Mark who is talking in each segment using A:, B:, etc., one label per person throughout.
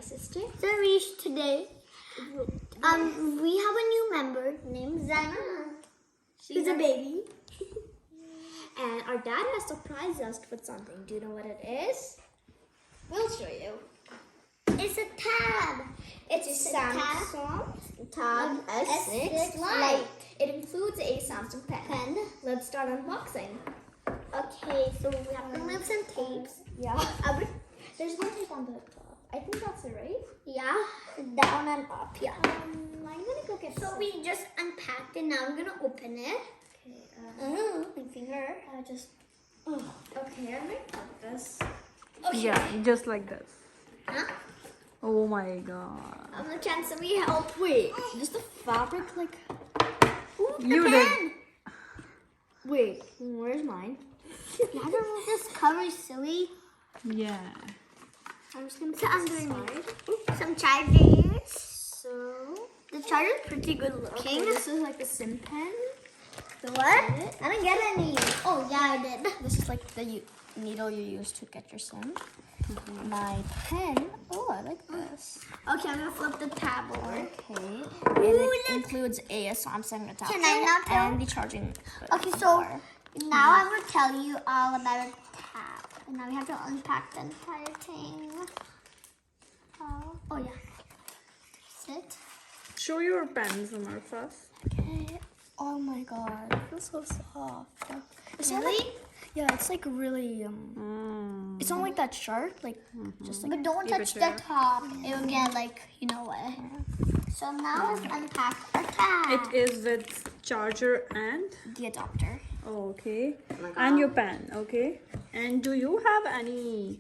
A: sister.
B: So Rish, today, we have a new member named Zaima. She's a baby.
A: And our dad has surprised us with something. Do you know what it is? We'll show you.
B: It's a tab.
A: It's a Samsung Tab S6 Lite. It includes a Samsung pen. Let's start unboxing.
B: Okay, so we have to remove some tapes.
A: Yeah. There's one tape on the top. I think that's it, right?
B: Yeah, down and up. Yeah.
A: I'm gonna go get.
B: So we just unpacked it. Now we're gonna open it.
A: Okay.
B: My finger.
A: Okay, I'm gonna cut this.
B: Okay.
C: Yeah, just like this.
B: Huh?
C: Oh my god.
B: Can somebody help? Wait,
A: Just the fabric, like.
B: ooh, the
C: You
B: pen.
C: did.
A: Wait, where's mine?
B: I don't know if this cover is silly.
C: Yeah.
A: I'm just gonna put
B: So
A: this
B: underneath.
A: aside.
B: Some chargers.
A: So.
B: The charger's pretty good looking.
A: Okay, this is like the sim pen.
B: The what? I didn't get any. Oh yeah, I did.
A: This is like the needle you use to get your sim. My pen. Oh, I like this.
B: Okay, I'm gonna flip the tab over.
A: Okay.
B: Ooh,
A: And it
B: look.
A: includes a Samsung adapter
B: Can I not tell?
A: and the charging.
B: Okay, so now I'm gonna tell you all about a tab. And now we have to unpack the entire thing. Oh yeah. Sit.
C: Show your pen somewhere first.
A: Okay. Oh my god, it feels so soft. It's not
B: Really?
A: like, yeah, it's like really It's not like that sharp, like just like.
B: But don't
C: Keep
B: touch
C: it
B: the
C: there.
B: top. It will get like, you know what. So now let's unpack our tab.
C: It is with charger and
A: The adapter.
C: okay, and your pen. Okay. And do you have any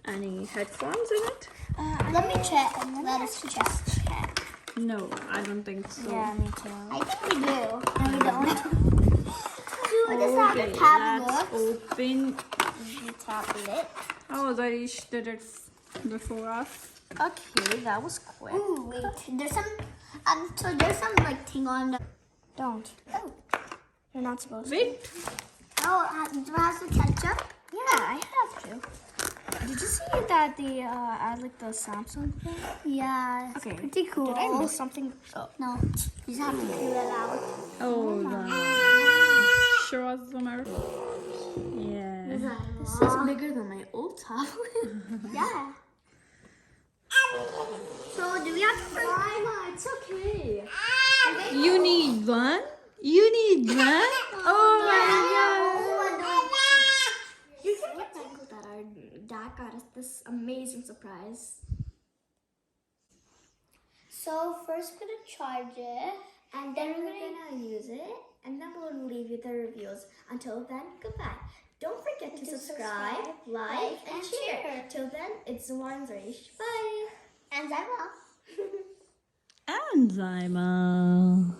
C: headphones in it?
B: Let me check. Let us just check.
C: No, I don't think so.
A: Yeah, me too.
B: I think we do. No, we don't. How does that
C: Okay,
B: tab
C: let's
B: look?
C: open.
B: The tablet.
C: Oh, Zarish did it before us.
A: Okay, that was quick.
B: Ooh, wait. There's some. So there's some like thing on the.
A: Don't.
B: Oh.
A: You're not supposed to.
C: Wait.
B: Oh, do I have to ketchup?
A: Yeah, I have to. Did you see that the add like the Samsung thing?
B: Yeah. It's
A: Okay.
B: pretty cool.
A: Did I miss something? Oh.
B: No, you just have to figure that out.
C: Oh, show us the mirror. Yeah.
A: This is bigger than my old tablet.
B: Yeah. So do we have to?
A: It's okay.
C: You need one. You need one. Oh my god.
A: You're gonna get thankful that our dad got us this amazing surprise.
B: So first we're gonna charge it,
A: And then we're gonna use it, and then we'll leave you the reviews. Until then, goodbye. Don't forget to subscribe, like, and share. Till then, it's Zaima and Zarish. Bye.
B: and Zaima.
C: And Zaima.